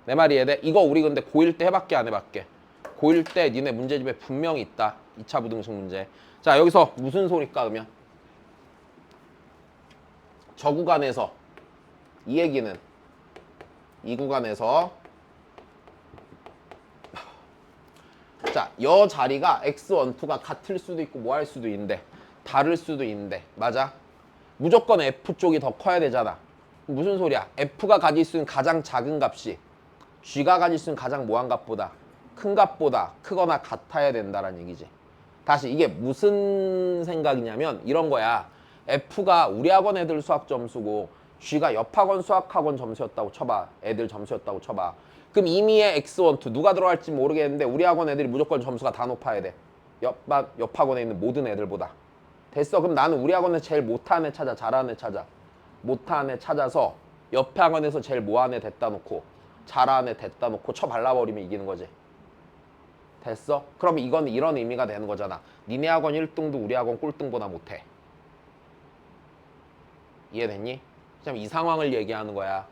내 말이 이해돼? 이거 우리 근데 고1 때 해봤게 안 해봤게? 고1 때 니네 문제집에 분명히 있다. 2차 부등식 문제. 자, 여기서 무슨 소리까 그러면? 저 구간에서 이 얘기는 이 구간에서 자, 여 자리가 x1, 2가 같을 수도 있고 뭐 할 수도 있는데 다를 수도 있는데 맞아? 무조건 f 쪽이 더 커야 되잖아. 무슨 소리야? f가 가질 수 있는 가장 작은 값이 g가 가질 수 있는 가장 뭐한 값보다 큰 값보다 크거나 같아야 된다는 얘기지. 다시 이게 무슨 생각이냐면 이런 거야. f가 우리 학원 애들 수학 점수고 g가 옆 학원 수학학원 점수였다고 쳐봐. 애들 점수였다고 쳐봐. 그럼 이미의 x1, 2 누가 들어갈지 모르겠는데 우리 학원 애들이 무조건 점수가 다 높아야 돼. 옆 학원에 있는 모든 애들보다. 됐어. 그럼 나는 우리 학원에 제일 못하는 애 찾아. 잘하는 애 찾아. 못하는 애 찾아서 옆에 학원에서 제일 뭐하는 애 됐다 놓고 잘하는 애 됐다 놓고 쳐 발라버리면 이기는 거지. 됐어? 그럼 이건 이런 의미가 되는 거잖아. 니네 학원 1등도 우리 학원 꼴등보다 못해. 이해됐니? 그냥 이 상황을 얘기하는 거야.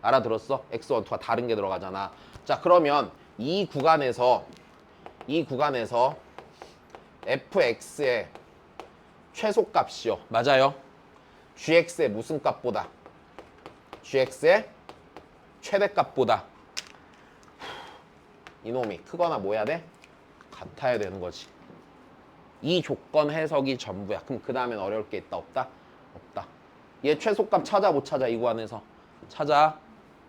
알아들었어? x1, 2가 다른 게 들어가잖아. 자, 그러면 이 구간에서 fx의 최소값이요. 맞아요? gx의 무슨 값보다? gx의 최대값보다 이놈이 크거나 뭐 해야 돼? 같아야 되는 거지. 이 조건 해석이 전부야. 그럼 그 다음엔 어려울 게 있다 없다? 없다. 얘 최소값 찾아 못 찾아? 이 구간에서 찾아.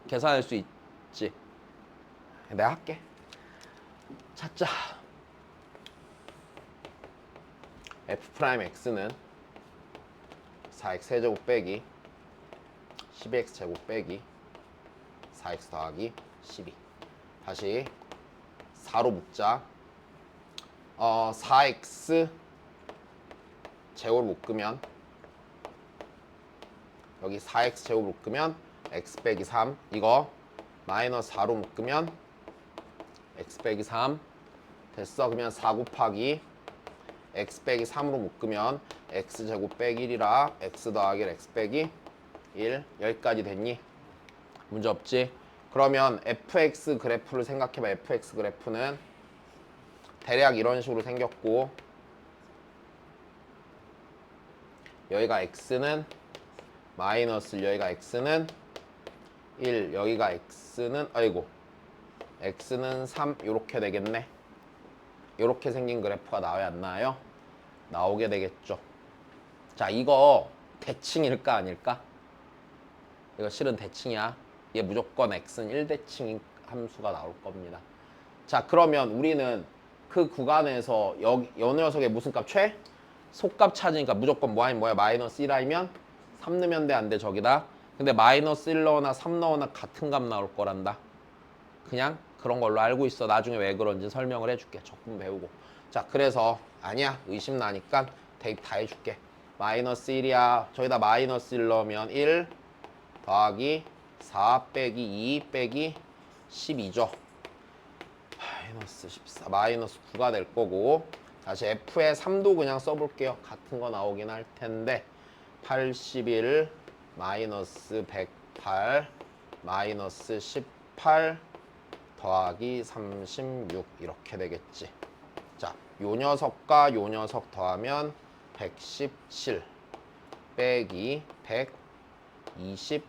계산할 수 있지. 내가 할게. 찾자. f'x는 4x 세제곱 빼기 12x 제곱 빼기 4x 더하기 12. 다시 4로 묶자. 4x 제곱을 묶으면 여기 4x 제곱을 묶으면 x 빼기 3. 이거 마이너스 4로 묶으면 x 빼기 3. 됐어. 그러면 4 곱하기 x 빼기 3으로 묶으면 x 제곱 빼기 1이라 x 더하기 x 빼기 1. 여기까지 됐니? 문제 없지? 그러면 fx 그래프를 생각해봐. fx 그래프는 대략 이런 식으로 생겼고 여기가 x는 마이너스 여기가 x는 1 여기가 x는 x는 3 이렇게 되겠네. 이렇게 생긴 그래프가 나와야 안 나와요? 나오게 되겠죠. 자, 이거 대칭일까 아닐까? 이거 실은 대칭이야. 얘 무조건 x는 1대칭 함수가 나올 겁니다. 자, 그러면 우리는 그 구간에서 요 녀석의 무슨 값? 속값 찾으니까 무조건 뭐 아니면 뭐야? 마이너스 1이면 3 넣으면 돼, 안 돼? 저기다. 근데 마이너스 1 넣거나 3 넣거나 같은 값 나올 거란다. 그냥 그런 걸로 알고 있어. 나중에 왜 그런지 설명을 해줄게. 적분 배우고. 자, 그래서 아니야. 의심 나니까 대입 다 해줄게. 마이너스 1이야. 저기다 마이너스 1 넣으면 1 더하기 4 빼기 2 빼기 12죠. 마이너스 14. 마이너스 9가 될 거고 다시 f의 3도 그냥 써볼게요. 같은 거 나오긴 할 텐데 81 마이너스 108 마이너스 18 더하기 36 이렇게 되겠지. 자, 요 녀석과 요 녀석 더하면 117 빼기 126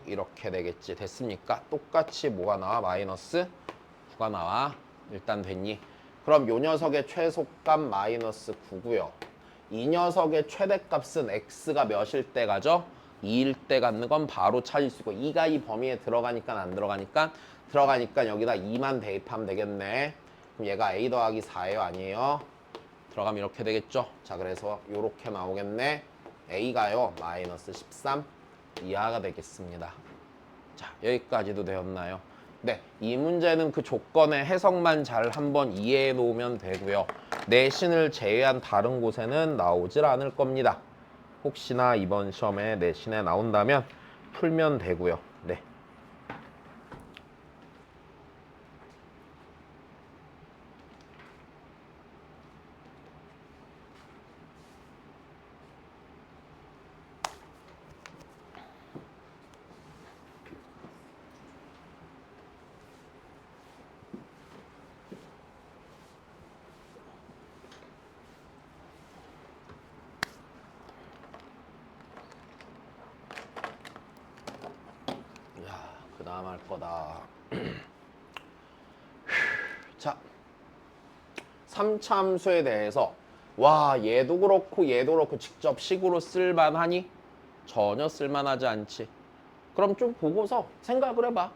이렇게 되겠지. 됐습니까? 똑같이 뭐가 나와? 마이너스 9가 나와. 일단 됐니? 그럼 요 녀석의 최소값 마이너스 9고요. 이 녀석의 최대값은 x가 몇일 때 가죠? 2일 때 갖는 건 바로 찾을 수 있고 2가 이 범위에 들어가니까 안 들어가니까 들어가니까 여기다 2만 대입하면 되겠네. 그럼 얘가 a 더하기 4예요 아니에요? 들어가면 이렇게 되겠죠. 자 그래서 이렇게 나오겠네. a가요 마이너스 13 이하가 되겠습니다. 자 여기까지도 되었나요? 네, 이 문제는 그 조건의 해석만 잘 한번 이해해 놓으면 되고요. 내신을 제외한 다른 곳에는 나오질 않을 겁니다. 혹시나 이번 시험에 내신에 나온다면 풀면 되고요. 네. 그 다음 할 거다. 자, 3차 함수에 대해서 와 얘도 그렇고 직접 식으로 쓸만하니? 전혀 쓸만하지 않지. 그럼 좀 보고서 생각을 해봐.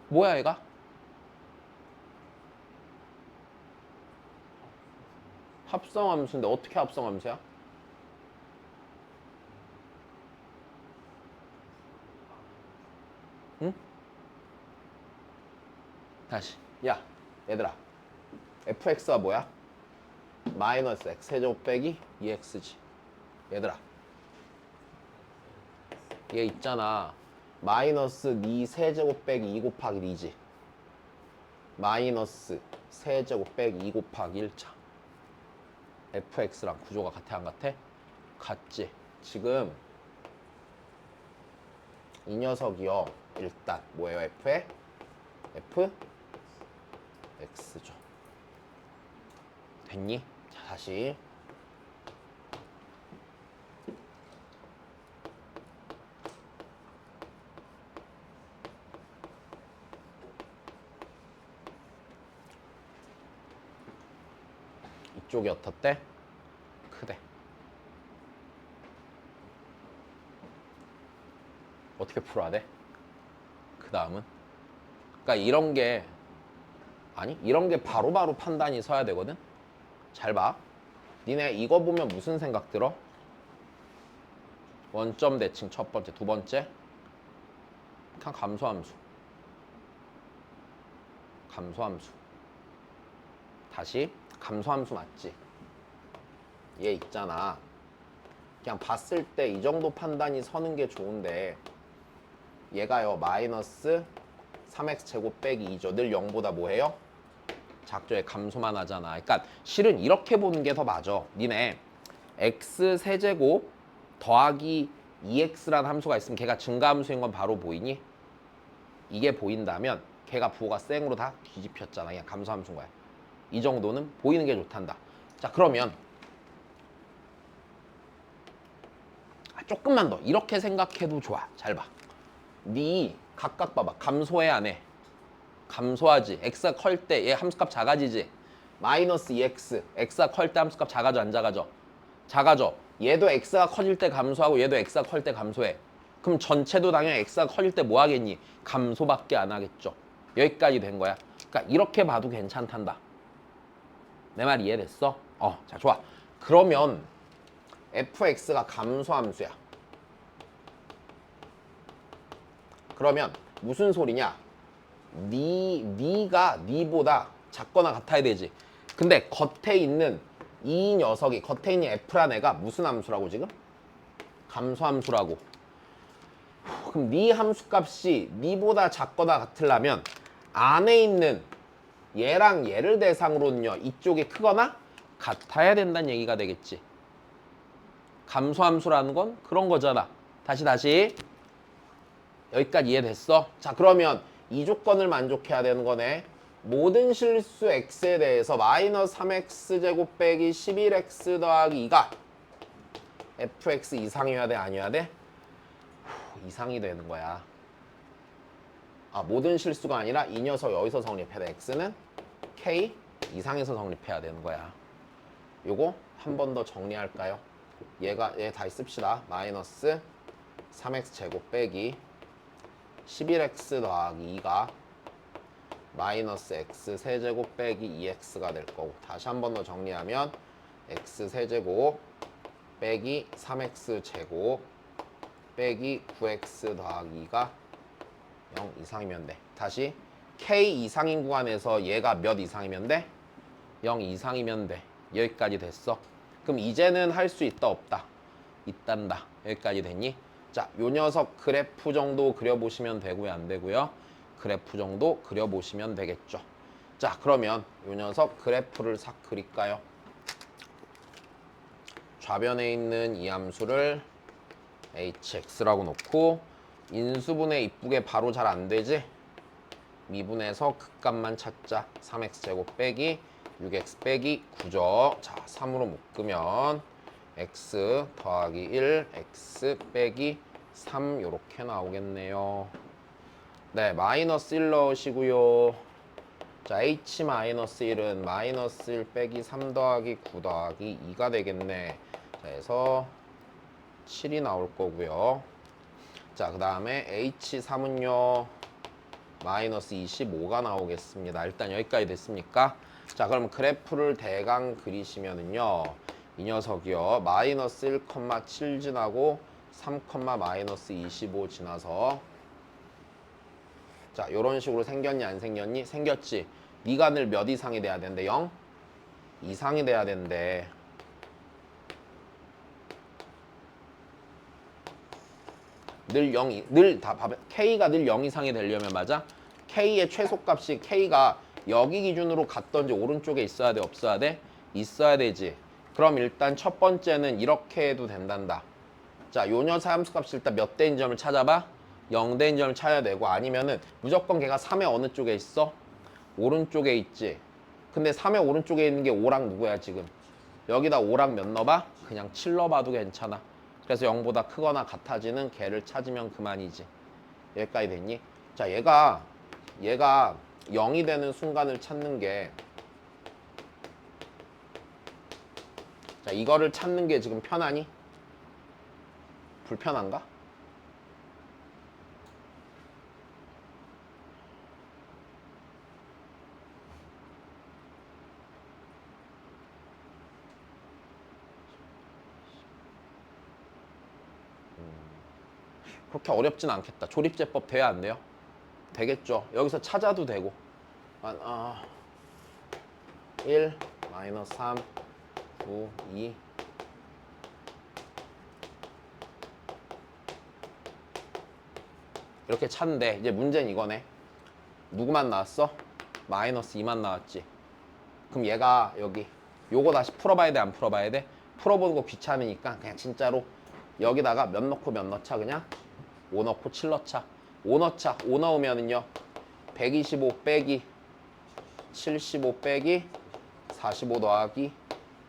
뭐야 얘가? 합성함수인데 어떻게 합성함수야? 응? 다시. 야 얘들아 fx가 뭐야? 마이너스 x 세제곱 빼기 2x지. 얘들아 얘 있잖아. 마이너스 2 세제곱 빼기 2 곱하기 2지. 마이너스 세제곱 빼기 2 곱하기 1차. fx랑 구조가 같아 안 같아? 같지. 지금 이 녀석이요. 일단 뭐예요? f에? fx죠. 됐니? 자 다시. 이쪽이 어떻대? 크대. 어떻게 풀어야 돼? 그 다음은? 그러니까 이런 게 아니 이런 게 바로바로 판단이 서야 되거든? 잘 봐. 니네 이거 보면 무슨 생각 들어? 원점 대칭 첫 번째, 두 번째 그냥 감소함수. 다시 감소함수 맞지? 얘 있잖아. 그냥 봤을 때 이 정도 판단이 서는 게 좋은데 얘가요 마이너스 3x 제곱 빼기 2죠. 늘 0보다 뭐해요? 작죠. 감소만 하잖아. 그러니까 실은 이렇게 보는 게 더 맞아. 니네 x 세제곱 더하기 2x라는 함수가 있으면 걔가 증가함수인 건 바로 보이니? 이게 보인다면 걔가 부호가 쌩으로 다 뒤집혔잖아. 그냥 감소함수인 거야. 이 정도는 보이는 게 좋단다. 자 그러면 조금만 더 이렇게 생각해도 좋아. 잘 봐. 네 각각 봐봐. 감소해 안 해? 감소하지. x가 클 때 얘 함수값 작아지지. 마이너스 2x. x가 클 때 함수값 작아져 안 작아져? 작아져. 얘도 x가 커질 때 감소하고 얘도 x가 클 때 감소해. 그럼 전체도 당연히 x가 커질 때 뭐 하겠니? 감소밖에 안 하겠죠. 여기까지 된 거야. 그러니까 이렇게 봐도 괜찮단다. 내 말 이해됐어? 자 좋아. 그러면 fx가 감소함수야. 그러면 무슨 소리냐? 니가 니보다 작거나 같아야 되지. 근데 겉에 있는 이 녀석이 겉에 있는 f란 애가 무슨 함수라고 지금? 감소함수라고. 그럼 니 함수값이 니보다 작거나 같으려면 안에 있는 얘랑 얘를 대상으로는요 이쪽이 크거나 같아야 된다는 얘기가 되겠지. 감소함수라는 건 그런 거잖아. 다시 여기까지 이해됐어? 자 그러면 이 조건을 만족해야 되는 거네. 모든 실수 x에 대해서 마이너스 3x 제곱 빼기 11x 더하기 2가 fx 이상이어야 돼 아니어야 돼? 이상이 되는 거야. 모든 실수가 아니라 이 녀석 여기서 성립해야 돼. x는 k 이상에서 성립해야 되는 거야. 요거 한 번 더 정리할까요? 얘 다시 씁시다. 마이너스 3x 제곱 빼기 11x 더하기 2가 마이너스 x 세제곱 빼기 2x가 될 거고, 다시 한 번 더 정리하면 x 세제곱 빼기 3x 제곱 빼기 9x 더하기 2가 0 이상이면 돼. 다시 k 이상인 구간에서 얘가 몇 이상이면 돼? 0 이상이면 돼. 여기까지 됐어. 그럼 이제는 할 수 있다 없다? 있단다. 여기까지 됐니? 자, 요 녀석 그래프 정도 그려보시면 되고요, 안 되고요? 그래프 정도 그려보시면 되겠죠. 자, 그러면 요 녀석 그래프를 싹 그릴까요? 좌변에 있는 이 함수를 hx라고 놓고 인수분해 이쁘게 바로 잘 안 되지? 미분해서 극값만 찾자. 3x제곱 빼기 6x 빼기 9죠. 자, 3으로 묶으면 x 더하기 1, x 빼기 3 이렇게 나오겠네요. 네, 마이너스 1 넣으시고요. 자, h-1은 마이너스 1 빼기 3 더하기 9 더하기 2가 되겠네. 자, 그래서 7이 나올 거고요. 자, 그 다음에 h3은요. 마이너스 25가 나오겠습니다. 일단 여기까지 됐습니까? 자, 그럼 그래프를 대강 그리시면은요. 이 녀석이요. 마이너스 1,7 지나고 3, 마이너스 25 지나서 자, 요런 식으로 생겼니 안 생겼니? 생겼지. 네가 늘 몇 이상이 돼야 된대? 0 이상이 돼야 된대. 늘 0이 늘 다 봐봐. K가 늘 0 이상이 되려면 맞아? K의 최소값이 K가 여기 기준으로 갔던지 오른쪽에 있어야 돼, 없어야 돼? 있어야 되지. 그럼 일단 첫 번째는 이렇게 해도 된단다. 자, 요 녀석 함수값이 일단 몇 대인 점을 찾아봐? 0대인 점을 찾아야 되고, 아니면은 무조건 걔가 3의 어느 쪽에 있어? 오른쪽에 있지. 근데 3의 오른쪽에 있는 게 5랑 누구야 지금? 여기다 5랑 몇 넣어봐? 그냥 7 넣어봐도 괜찮아. 그래서 0보다 크거나 같아지는 걔를 찾으면 그만이지. 여기까지 됐니? 자, 얘가 0이 되는 순간을 찾는 게, 자, 이거를 찾는 게 지금 편하니? 불편한가? 그렇게 어렵진 않겠다. 조립제법 돼야 안 돼요? 되겠죠. 여기서 찾아도 되고. 1, 마이너스 3, 9, 2. 이렇게 찾는데, 이제 문제는 이거네. 누구만 나왔어? 마이너스 2만 나왔지. 그럼 얘가 여기 요거 다시 풀어봐야 돼, 안 풀어봐야 돼? 풀어보는 거 귀찮으니까 그냥 진짜로 여기다가 몇 넣고 몇 넣자. 그냥 5 넣고 7 넣자. 5 넣자. 5 넣으면은요 125 빼기 75 빼기 45 더하기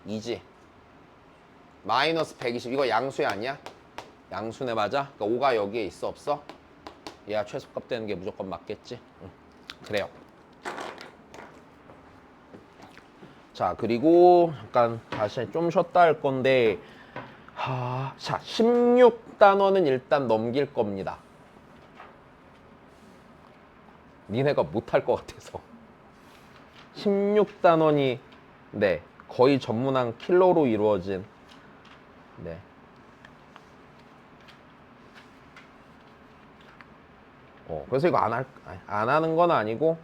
2지. 마이너스 120. 이거 양수야 아니야? 양수네. 맞아? 그러니까 5가 여기에 있어 없어? 얘가 최소값 되는 게 무조건 맞겠지? 응. 그래요. 자, 그리고 잠깐 다시 좀 쉬었다 할 건데, 자, 16단원은 일단 넘길 겁니다. 니네가 못할 것 같아서. 16단원이 네, 거의 전문한 킬러로 이루어진, 네. 그래서 이거 안 하는 건 아니고,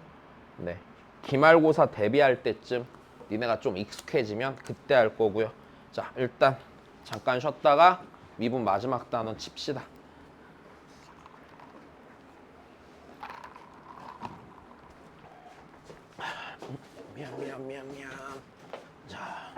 네. 기말고사 대비할 때쯤 니네가 좀 익숙해지면 그때 할 거고요. 자, 일단 잠깐 쉬었다가 미분 마지막 단원 칩시다. 미안. 자.